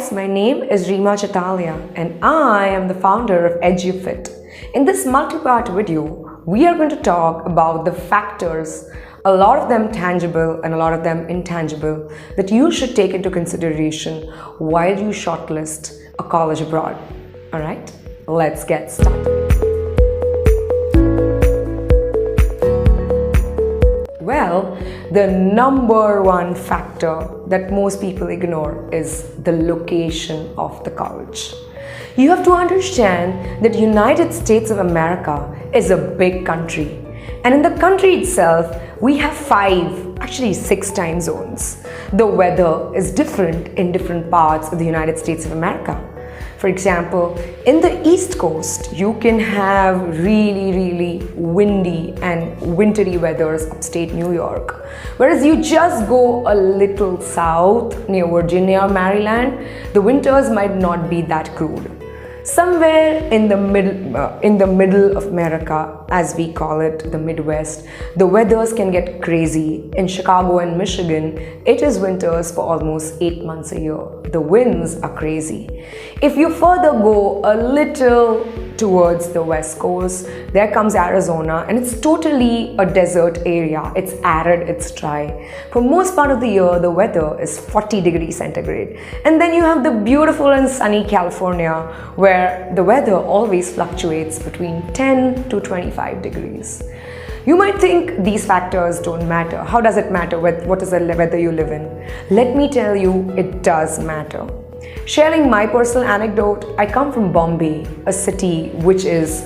guys, my name is Reema Chatalia and I am the founder of EduFit. In this multi-part video, we are going to talk about the factors, a lot of them tangible and a lot of them intangible, that you should take into consideration while you shortlist a college abroad. Alright, let's get started. Well, the number one factor that most people ignore is the location of the college. You have to understand that United States of America is a big country, and in the country itself we have 6 time zones. The weather is different in different parts of the United States of America. For example, in the East Coast, you can have really windy and wintry weathers upstate New York. Whereas you just go a little south near Virginia or Maryland, the winters might not be that cold. Somewhere in the middle of America, as we call it, the Midwest, the weathers can get crazy. In Chicago and Michigan, it is winters for almost 8 months a year. The winds are crazy. If you further go a little towards the West Coast, there comes Arizona, and it's totally a desert area. It's arid, it's dry. For most part of the year, the weather is 40 degrees centigrade. And then you have the beautiful and sunny California, where the weather always fluctuates between 10 to 25 degrees. You might think these factors don't matter. How does it matter what is the weather you live in? Let me tell you, it does matter. Sharing my personal anecdote, I come from Bombay, a city which is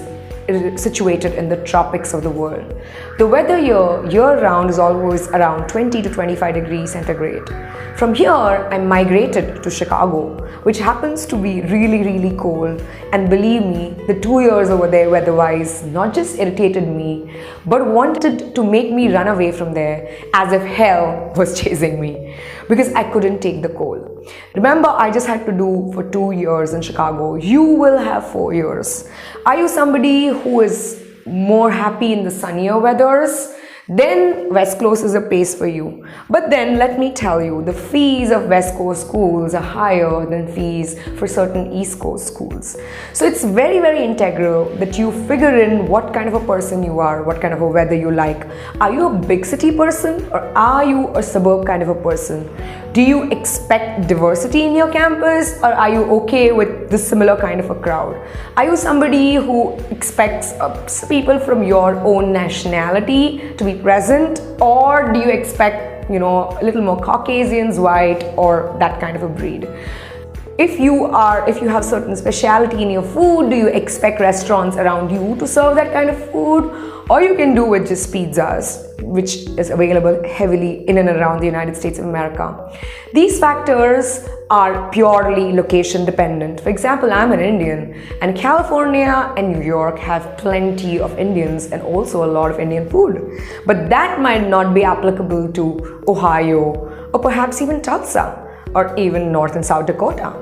situated in the tropics of the world. The weather year-round is always around 20 to 25 degrees centigrade. From here, I migrated to Chicago, which happens to be really cold, and believe me, the 2 years over there weather-wise not just irritated me, but wanted to make me run away from there as if hell was chasing me, because I couldn't take the cold. Remember, I just had to do for 2 years in Chicago. You will have 4 years. Are you somebody who is more happy in the sunnier weathers? Then West Coast is a place for you. But then let me tell you, the fees of West Coast schools are higher than fees for certain East Coast schools. So it's very integral that you figure in what kind of a person you are, what kind of a weather you like. Are you a big city person or are you a suburb kind of a person? Do you expect diversity in your campus, or are you okay with the similar kind of a crowd? Are you somebody who expects people from your own nationality to be present, or do you expect, a little more Caucasians, white, or that kind of a breed? If you have certain speciality in your food, do you expect restaurants around you to serve that kind of food? Or you can do with just pizzas, which is available heavily in and around the United States of America. These factors are purely location dependent. For example, I'm an Indian, and California and New York have plenty of Indians and also a lot of Indian food. But that might not be applicable to Ohio, or perhaps even Tulsa, or even North and South Dakota.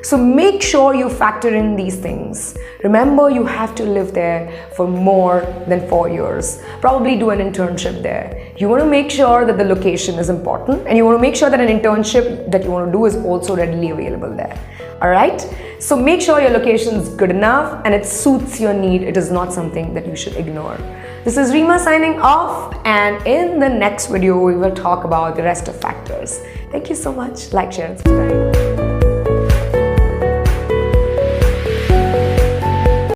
So make sure you factor in these things. Remember, you have to live there for more than 4 years. Probably do an internship there. You want to make sure that the location is important, and you want to make sure that an internship that you want to do is also readily available there. Alright? So make sure your location is good enough and it suits your need. It is not something that you should ignore. This is Reema signing off, and in the next video we will talk about the rest of factors. Thank you so much. Like, share and subscribe.